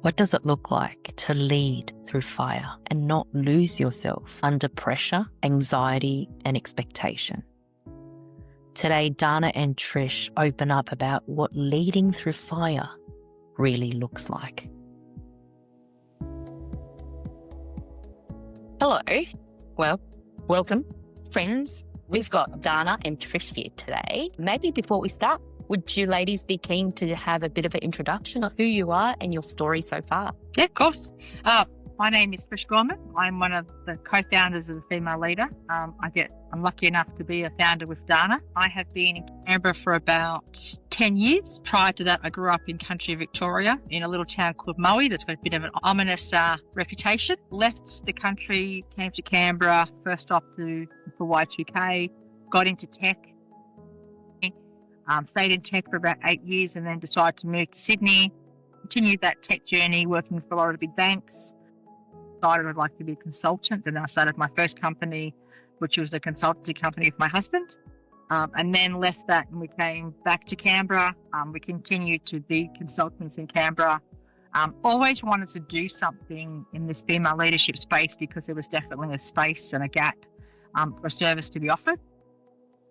What does it look like to lead through fire and not lose yourself under pressure, anxiety, and expectation? Today, Dana and Trish open up about what leading through fire really looks like. Hello. Well, welcome, friends. We've got Dana and Trish here today. Maybe before we start, would you ladies be keen to have a bit of an introduction of who you are and your story so far? Yeah, of course. My name is Trish Gorman. I'm one of the co-founders of the Female Leader. I'm lucky enough to be a founder with Dana. I have been in Canberra for about 10 years. Prior to that, I grew up in country Victoria in a little town called Moe that's got a bit of an ominous reputation. Left the country, came to Canberra, first off for Y2K, got into tech. Stayed in tech for about 8 years and then decided to move to Sydney. Continued that tech journey, working for a lot of the big banks. Decided I'd like to be a consultant, and then I started my first company, which was a consultancy company with my husband. And then left that and we came back to Canberra. We continued to be consultants in Canberra. Always wanted to do something in this female leadership space because there was definitely a space and a gap for a service to be offered.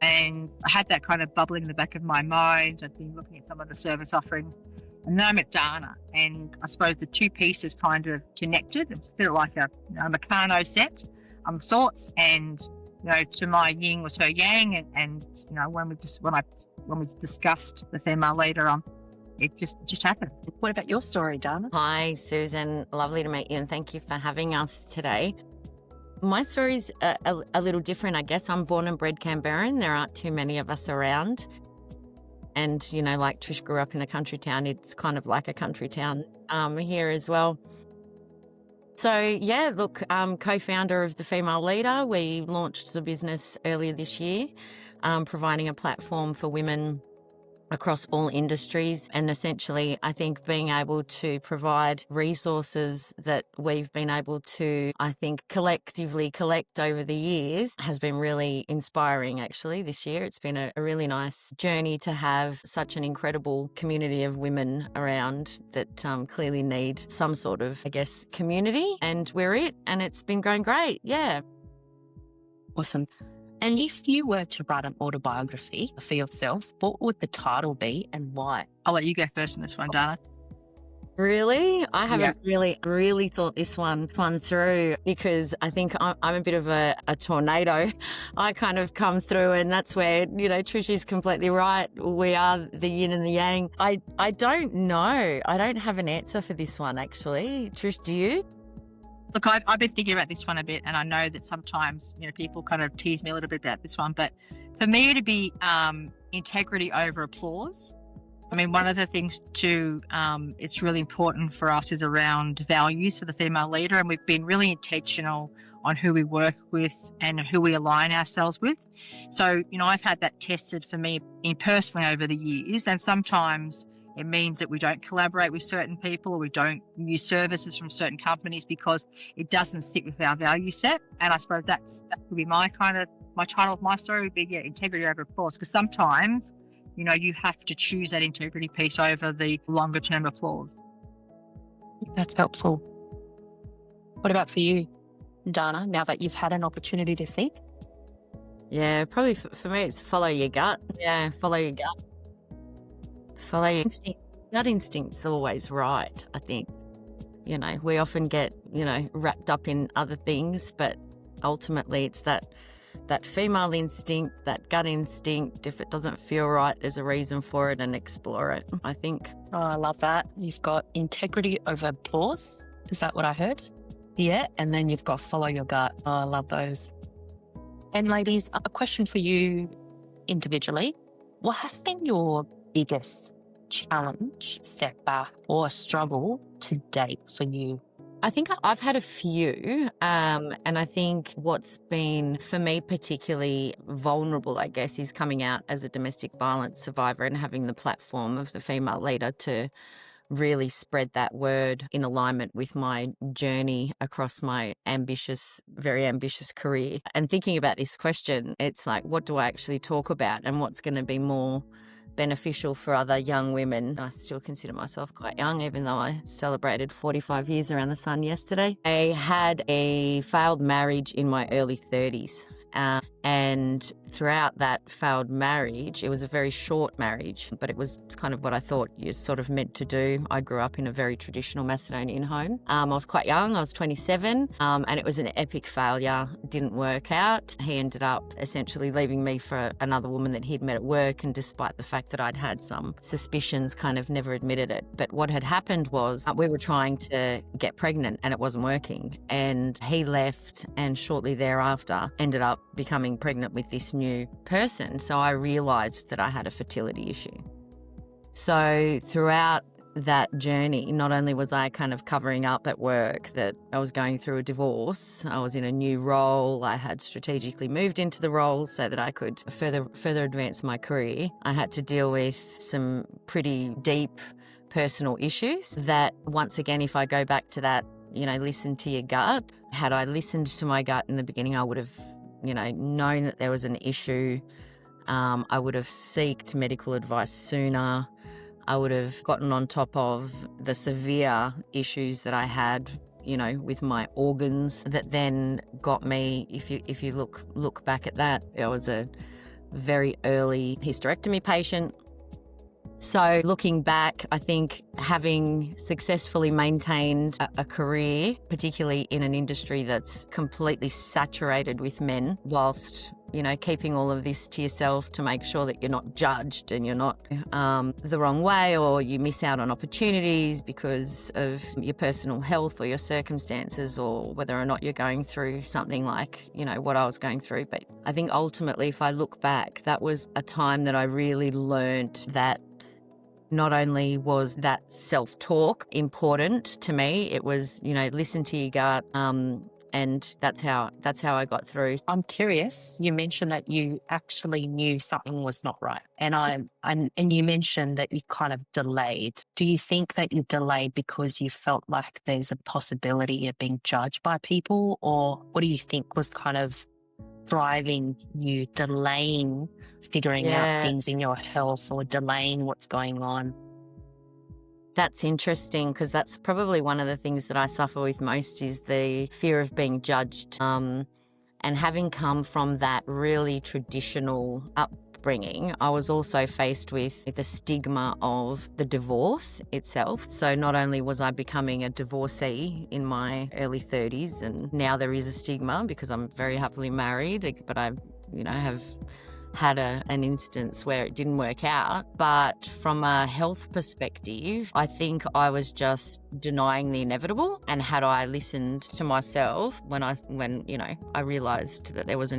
And I had that kind of bubbling in the back of my mind. I'd been looking at some of the service offering. And then I met Dana, and I suppose the two pieces kind of connected. It's a bit like a Meccano set of sorts, and to my yin was her yang, and when we discussed the female leader, it just happened. What about your story, Dana? Hi, Susan. Lovely to meet you, and thank you for having us today. My story's a little different, I guess. I'm born and bred Canberran. There aren't too many of us around. And, like Trish grew up in a country town, it's kind of like a country town here as well. So, yeah, look, I'm co-founder of the Female Leader. We launched the business earlier this year, providing a platform for women across all industries. And essentially, I think being able to provide resources that we've been able to, collectively collect over the years has been really inspiring, actually, this year. It's been a really nice journey to have such an incredible community of women around that clearly need some sort of, community. And we're it. And it's been going great. Yeah. Awesome. And if you were to write an autobiography for yourself, what would the title be and why? I'll let you go first on this one, Dana. Really? I haven't really thought this one through, because I think I'm a bit of a tornado. I kind of come through, and that's where, Trish is completely right. We are the yin and the yang. I don't know. I don't have an answer for this one, actually. Trish, do you? Look, I've been thinking about this one a bit, and I know that sometimes, people kind of tease me a little bit about this one, but for me to be integrity over applause. I mean, one of the things too, it's really important for us is around values for the Female Leader, and we've been really intentional on who we work with and who we align ourselves with. So, I've had that tested for me personally over the years, and sometimes it means that we don't collaborate with certain people, or we don't use services from certain companies because it doesn't sit with our value set. And I suppose that would be my title of my story would be, integrity over applause. Because sometimes, you have to choose that integrity piece over the longer term applause. That's helpful. What about for you, Dana, now that you've had an opportunity to think? Yeah, probably for me, it's follow your gut. Yeah, follow your gut. Follow your instinct. Gut instinct's always right, I think. We often get, wrapped up in other things, but ultimately it's that female instinct, that gut instinct. If it doesn't feel right, there's a reason for it, and explore it, I think. Oh, I love that. You've got integrity over applause. Is that what I heard? Yeah. And then you've got follow your gut. Oh, I love those. And ladies, a question for you individually. What has been your biggest challenge, setback, or struggle to date for you? I think I've had a few, and I think what's been, for me, particularly vulnerable, I guess, is coming out as a domestic violence survivor and having the platform of the Female Leader to really spread that word in alignment with my journey across my very ambitious career. And thinking about this question, it's like, what do I actually talk about, and what's going to be more beneficial for other young women. I still consider myself quite young, even though I celebrated 45 years around the sun yesterday. I had a failed marriage in my early 30s. And throughout that failed marriage, it was a very short marriage, but it was kind of what I thought you're sort of meant to do. I grew up in a very traditional Macedonian home. I was quite young, I was 27, and it was an epic failure. It didn't work out. He ended up essentially leaving me for another woman that he'd met at work, and despite the fact that I'd had some suspicions, kind of never admitted it. But what had happened was we were trying to get pregnant and it wasn't working. And he left, and shortly thereafter ended up becoming pregnant with this new person. So I realised that I had a fertility issue. So throughout that journey, not only was I kind of covering up at work that I was going through a divorce, I was in a new role. I had strategically moved into the role so that I could further advance my career. I had to deal with some pretty deep personal issues that, once again, if I go back to that, listen to your gut. Had I listened to my gut in the beginning, I would have known that there was an issue. I would have sought medical advice sooner. I would have gotten on top of the severe issues that I had, with my organs that then got me, if you look back at that, I was a very early hysterectomy patient. So looking back, I think having successfully maintained a career, particularly in an industry that's completely saturated with men, whilst, keeping all of this to yourself to make sure that you're not judged and you're not the wrong way, or you miss out on opportunities because of your personal health or your circumstances, or whether or not you're going through something like, what I was going through. But I think ultimately, if I look back, that was a time that I really learned that not only was that self-talk important to me, it was, listen to your gut, and that's how I got through. I'm curious. You mentioned that you actually knew something was not right, and you mentioned that you kind of delayed. Do you think that you delayed because you felt like there's a possibility of being judged by people, or what do you think was kind of driving you delaying figuring out things in your health, or delaying what's going on? That's interesting, because that's probably one of the things that I suffer with most, is the fear of being judged. And having come from that really traditional upbringing, I was also faced with the stigma of the divorce itself. So not only was I becoming a divorcee in my early 30s, and now there is a stigma because I'm very happily married, but I have had an instance where it didn't work out. But from a health perspective, I think I was just denying the inevitable. And had I listened to myself when I realized that there was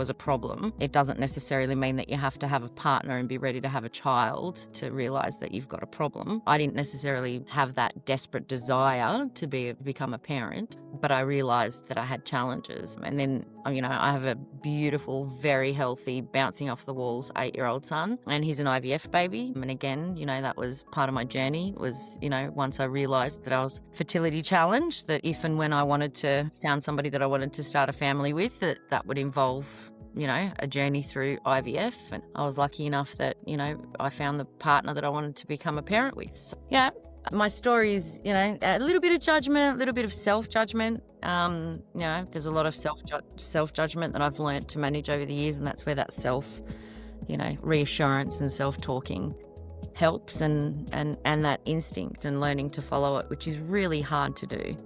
a problem, it doesn't necessarily mean that you have to have a partner and be ready to have a child to realize that you've got a problem. I didn't necessarily have that desperate desire to become a parent, but I realized that I had challenges. And then, I have a beautiful, very healthy, bouncing off the walls 8-year-old son, and he's an IVF baby. And again, that was part of my journey, was, once I realized that I was fertility challenged, that if and when found somebody that I wanted to start a family with, that would involve, a journey through IVF. And I was lucky enough that, I found the partner that I wanted to become a parent with. So, my story is, a little bit of judgment, a little bit of self-judgment. There's a lot of self-judgment that I've learned to manage over the years, and that's where that reassurance and self-talking helps, and that instinct and learning to follow it, which is really hard to do.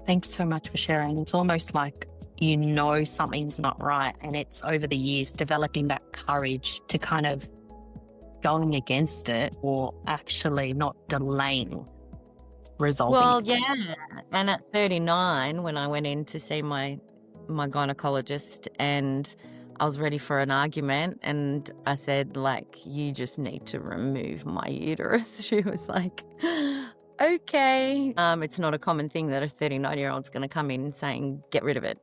Thanks so much for sharing. It's almost like something's not right, and it's over the years developing that courage to kind of going against it, or actually not delaying resolving. Well, yeah. And at 39, when I went in to see my gynecologist, and I was ready for an argument, and I said, you just need to remove my uterus. She was like, okay. It's not a common thing that a 39-year-old's going to come in saying, get rid of it.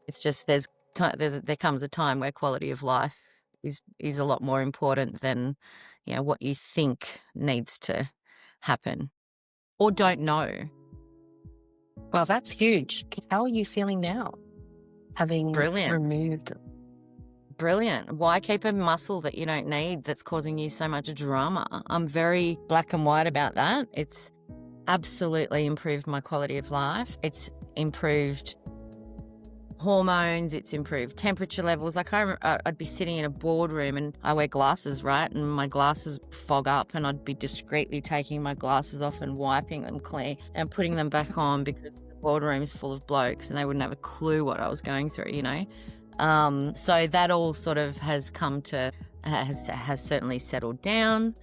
It's just there comes a time where quality of life is a lot more important than what you think needs to happen or don't know. Well, that's huge. How are you feeling now, having Brilliant. removed? brilliant. Why keep a muscle that you don't need that's causing you so much drama? I'm very black and white about that. It's absolutely improved my quality of life. It's improved hormones, it's improved temperature levels. Like I'd be sitting in a boardroom and I wear glasses, right? And my glasses fog up and I'd be discreetly taking my glasses off and wiping them clean and putting them back on because the boardroom's full of blokes and they wouldn't have a clue what I was going through, you know? So that all sort of has come to, has certainly settled down.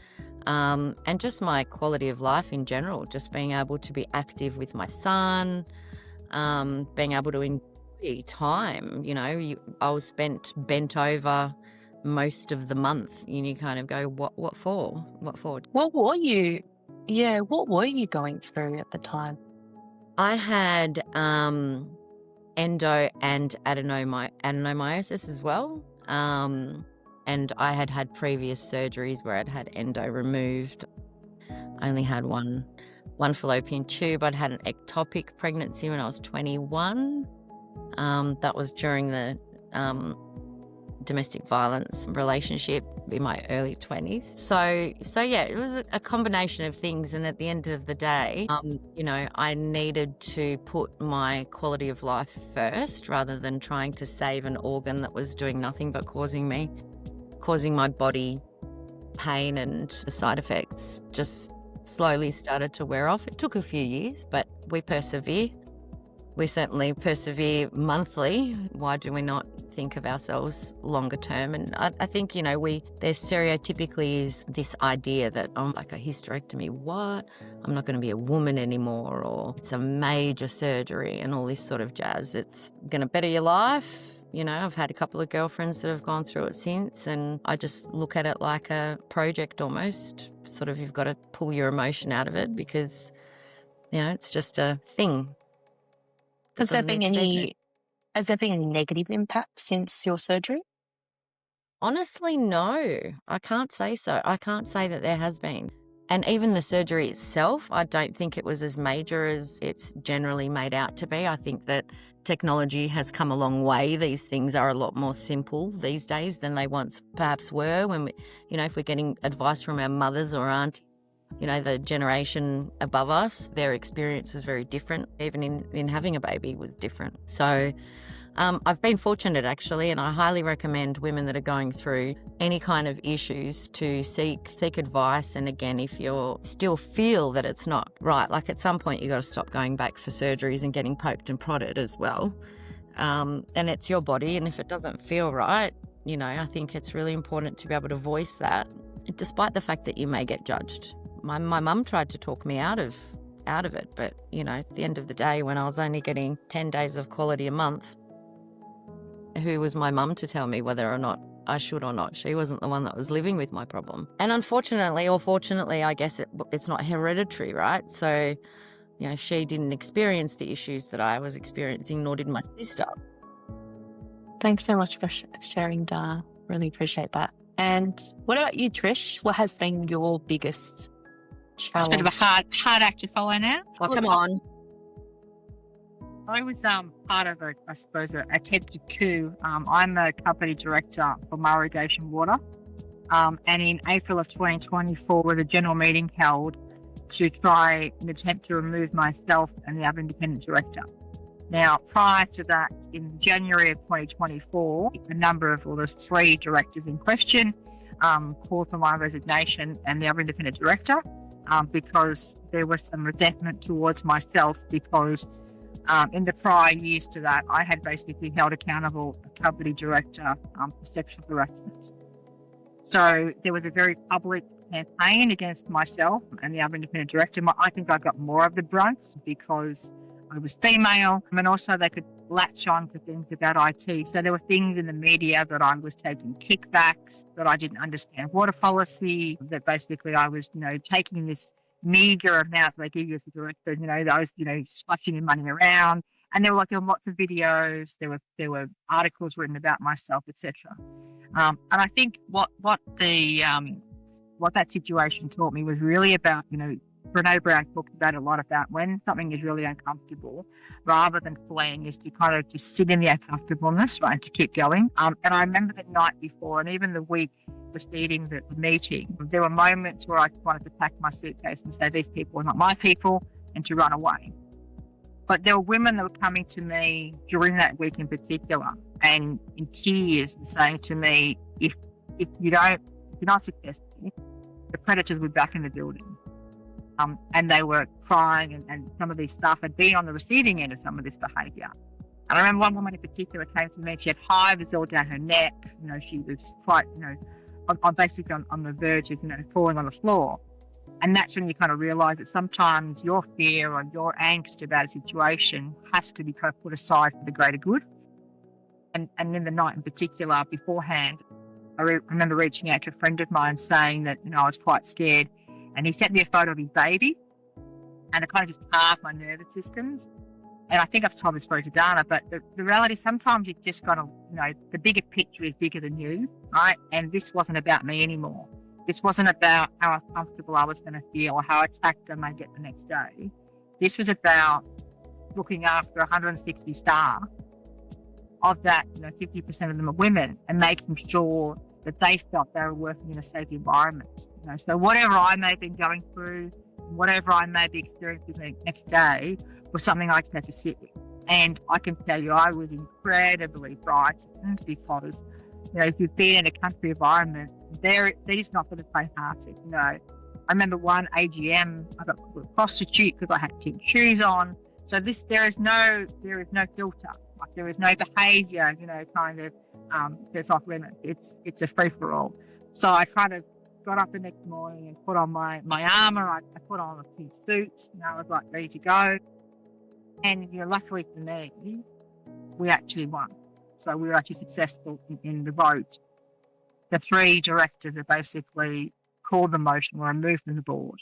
And just my quality of life in general, just being able to be active with my son, being able to enjoy time, you know, I was bent over most of the month and you kind of go, what for? What were you going through at the time? I had endo and adenomyosis as well. And I had previous surgeries where I'd had endo removed. I only had one fallopian tube. I'd had an ectopic pregnancy when I was 21. That was during the domestic violence relationship in my early 20s. So yeah, it was a combination of things. And at the end of the day, you know, I needed to put my quality of life first rather than trying to save an organ that was doing nothing but causing my body pain, and the side effects just slowly started to wear off. It took a few years, but we persevere. We certainly persevere monthly. Why do we not think of ourselves longer term? And I think, you know, there stereotypically is this idea that, oh, like a hysterectomy, what? I'm not going to be a woman anymore, or it's a major surgery and all this sort of jazz. It's going to better your life. You know, I've had a couple of girlfriends that have gone through it since, and I just look at it like a project almost. Sort of, you've got to pull your emotion out of it because, you know, it's just a thing. Has there been any negative impact since your surgery? Honestly, no. I can't say so. I can't say that there has been. And even the surgery itself, I don't think it was as major as it's generally made out to be. I think that technology has come a long way. These things are a lot more simple these days than they once perhaps were when if we're getting advice from our mothers or aunties. You know, the generation above us, their experience was very different. Even in having a baby was different. So I've been fortunate actually, and I highly recommend women that are going through any kind of issues to seek advice. And again, if you still feel that it's not right, like at some point you got to stop going back for surgeries and getting poked and prodded as well. And it's your body, and if it doesn't feel right, you know, I think it's really important to be able to voice that, despite the fact that you may get judged. My mum tried to talk me out of it, but you know, at the end of the day, when I was only getting 10 days of quality a month, who was my mum to tell me whether or not I should or not? She wasn't the one that was living with my problem. And unfortunately, or fortunately, I guess it's not hereditary, right? So, you know, she didn't experience the issues that I was experiencing, nor did my sister. Thanks so much for sharing, Dana. Really appreciate that. And what about you, Trish? What has been your biggest challenge? It's a bit of a hard act to follow now. Oh, come on. I was part of a attempted coup. I'm a company director for my irrigation water. And in April of 2024, with a general meeting held to try and attempt to remove myself and the other independent director. Now, prior to that, in January of 2024, a number of, there's 3 directors in question, called for my resignation and the other independent director, because there was some resentment towards myself because in the prior years to that, I had basically held accountable a company director for sexual harassment. So there was a very public campaign against myself and the other independent director. I think I got more of the brunt because I was female, and also they could latch on to things about IT. So there were things in the media that I was taking kickbacks, that I didn't understand water policy, that basically I was, taking this meager amount they give you as a director, that I was, splashing your money around. And there were lots of videos, there were articles written about myself, etc. And I think what that situation taught me was really about, Brene Brown talks about a lot about when something is really uncomfortable, rather than fleeing, is to kind of just sit in the uncomfortableness, right, and to keep going. And I remember the night before and even the week preceding the meeting, there were moments where I wanted to pack my suitcase and say, these people are not my people, and to run away. But there were women that were coming to me during that week in particular and in tears and saying to me, if you're not successful, the predators were back in the building. And they were crying, and some of these staff had been on the receiving end of some of this behaviour. And I remember one woman in particular came to me. She had hives all down her neck. She was quite, basically on the verge of, falling on the floor. And that's when you kind of realise that sometimes your fear or your angst about a situation has to be kind of put aside for the greater good. And in the night in particular, beforehand, I remember reaching out to a friend of mine saying that, I was quite scared. And he sent me a photo of his baby, and it kind of just calmed my nervous systems. And I think I've told this story to Dana, but the reality, sometimes you've just got to, the bigger picture is bigger than you, right? And this wasn't about me anymore. This wasn't about how uncomfortable I was going to feel or how attacked I may get the next day. This was about looking after 160 staff. Of that, 50% of them are women, and making sure that they felt they were working in a safe environment. So whatever I may have been going through, whatever I may be experiencing the next day, was something I just had to sit with. And I can tell you, I was incredibly frightened because, if you've been in a country environment, they're just not for the faint-hearted. I remember one AGM, I got called a prostitute because I had pink shoes on. So there is no filter. Like, there is no behaviour, that's off limits. It's a free for all. So I kind of got up the next morning and put on my armour. I put on a pink suit. I was like ready to go. And luckily for me, we actually won. So we were actually successful in the vote. The 3 directors are basically called the motion, were removed from the board.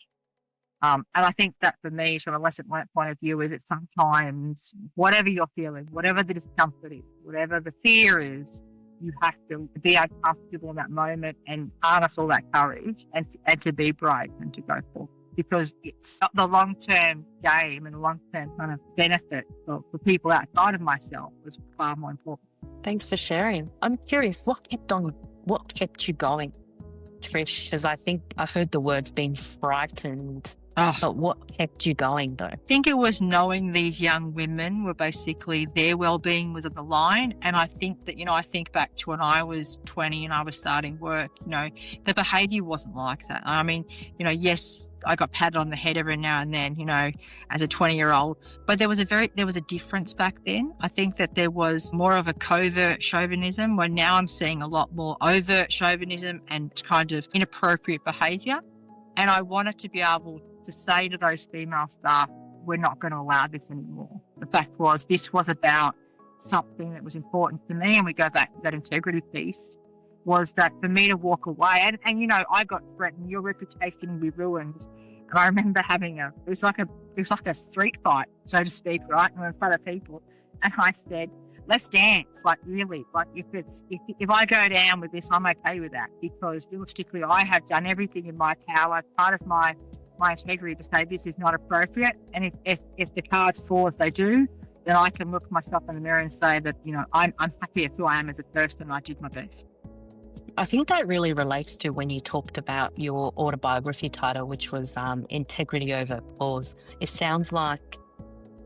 And I think that for me, from a lesson point of view, is that sometimes whatever you're feeling, whatever the discomfort is, whatever the fear is, you have to be uncomfortable in that moment and harness all that courage and to be brave and to go forward. Because it's the long-term game and the long-term kind of benefit for people outside of myself was far more important. Thanks for sharing. I'm curious, what kept you going, Trish? Because I think I heard the words being frightened. But what kept you going, though? I think it was knowing these young women were basically, their well-being was on the line. And I think that, I think back to when I was 20 and I was starting work, the behaviour wasn't like that. I mean, yes, I got patted on the head every now and then, as a 20-year-old, but there was a difference back then. I think that there was more of a covert chauvinism, where now I'm seeing a lot more overt chauvinism and kind of inappropriate behaviour. And I wanted to be able to say to those female staff, we're not going to allow this anymore. The fact was, this was about something that was important to me, and we go back to that integrity piece, was that for me to walk away, and I got threatened, your reputation will be ruined. And I remember having it was like a street fight, so to speak, right, in front of people. And I said, let's dance, like really, like if I go down with this, I'm okay with that, because realistically, I have done everything in my power, part of my integrity, to say this is not appropriate. And if the cards fall as they do, then I can look myself in the mirror and say that, I'm happy with who I am as a person. I did my best. I think that really relates to when you talked about your autobiography title, which was Integrity Over Applause. It sounds like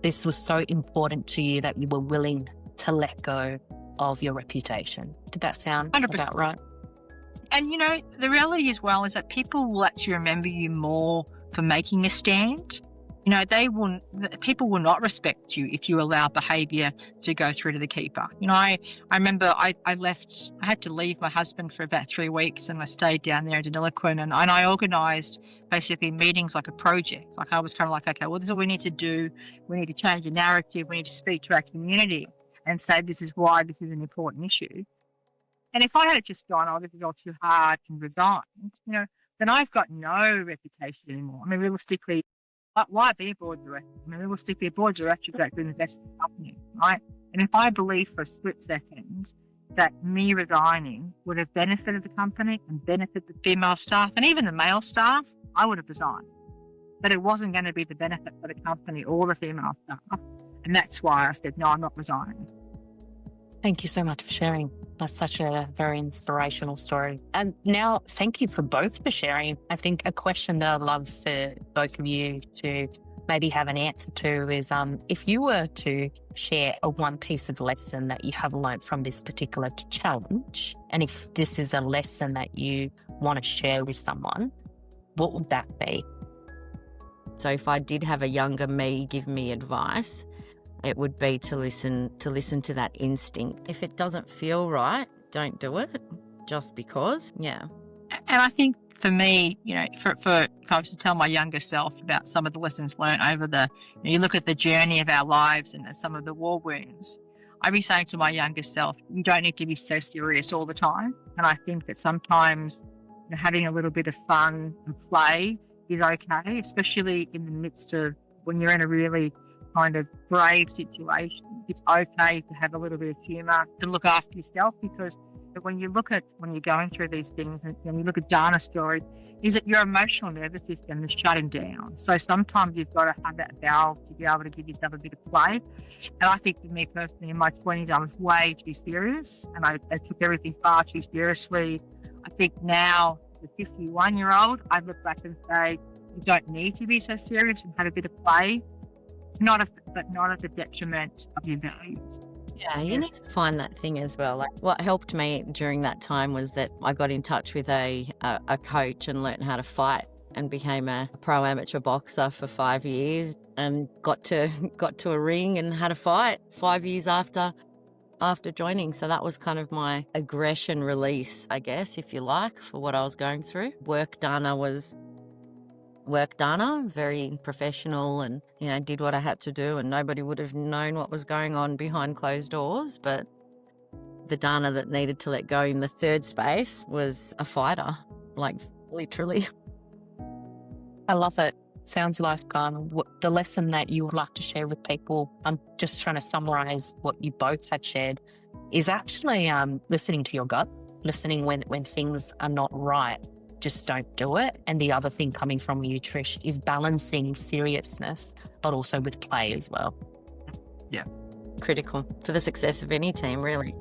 this was so important to you that you were willing to let go of your reputation. Did that sound 100%. About right? And, the reality as well is that people will actually remember you more for making a stand. People will not respect you if you allow behaviour to go through to the keeper. I remember I had to leave my husband for about 3 weeks, and I stayed down there in Deniliquin, and I organised basically meetings like a project. Like, I was kind of like, okay, well, this is what we need to do. We need to change the narrative. We need to speak to our community and say this is why this is an important issue. And if I had just gone, this is all too hard, and resigned, then I've got no reputation anymore. I mean, realistically, why be a board director? I mean, realistically, a board director is actually invested in the company, right? And if I believe for a split second that me resigning would have benefited the company and benefited the female staff and even the male staff, I would have resigned. but it wasn't going to be the benefit for the company or the female staff. And that's why I said, no, I'm not resigning. Thank you so much for sharing. That's such a very inspirational story. And now, thank you for both for sharing. I think a question that I'd love for both of you to maybe have an answer to is if you were to share a one piece of lesson that you have learned from this particular challenge, and if this is a lesson that you want to share with someone, what would that be? So if I did have a younger me give me advice, it would be to listen to that instinct. If it doesn't feel right, don't do it just because. Yeah. And I think for me, for if I was to tell my younger self about some of the lessons learned over you look at the journey of our lives and some of the war wounds, I'd be saying to my younger self, you don't need to be so serious all the time. And I think that sometimes having a little bit of fun and play is okay, especially in the midst of when you're in a really kind of brave situation. It's okay to have a little bit of humour, to look after yourself, because when you're going through these things, and when you look at Dana's story, is that your emotional nervous system is shutting down. So sometimes you've got to have that valve to be able to give yourself a bit of play. And I think for me personally, in my 20s, I was way too serious, and I took everything far too seriously. I think now, the 51-year-old, I look back and say, you don't need to be so serious and have a bit of play, but not at the detriment of your values. Yeah, you need to find that thing as well. Like, what helped me during that time was that I got in touch with a coach and learned how to fight, and became a pro amateur boxer for 5 years, and got to a ring and had a fight 5 years after joining. So that was kind of my aggression release, I guess, if you like, for what I was going through. Work Dana, very professional, and did what I had to do, and nobody would have known what was going on behind closed doors. But the Dana that needed to let go in the third space was a fighter, like literally. I love it. Sounds like the lesson that you would like to share with people, I'm just trying to summarize what you both had shared, is actually listening to your gut, listening when things are not right. Just don't do it. And the other thing coming from you, Trish, is balancing seriousness, but also with play as well. Yeah. Critical for the success of any team, really.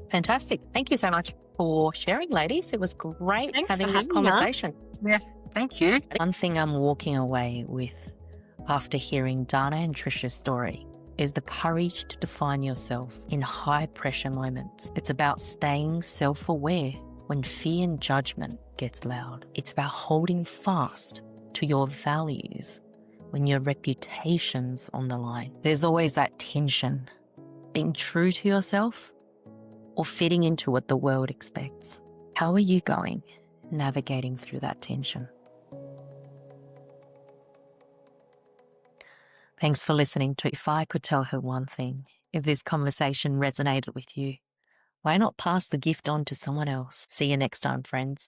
Fantastic. Thank you so much for sharing, ladies. It was great Thanks having for this having conversation. Yeah, thank you. One thing I'm walking away with after hearing Dana and Trish's story is the courage to define yourself in high pressure moments. It's about staying self-aware when fear and judgment gets loud. It's about holding fast to your values when your reputation's on the line. There's always that tension, being true to yourself or fitting into what the world expects. How are you going, navigating through that tension? Thanks for listening to If I Could Tell Her One Thing. If this conversation resonated with you, why not pass the gift on to someone else? See you next time, friends.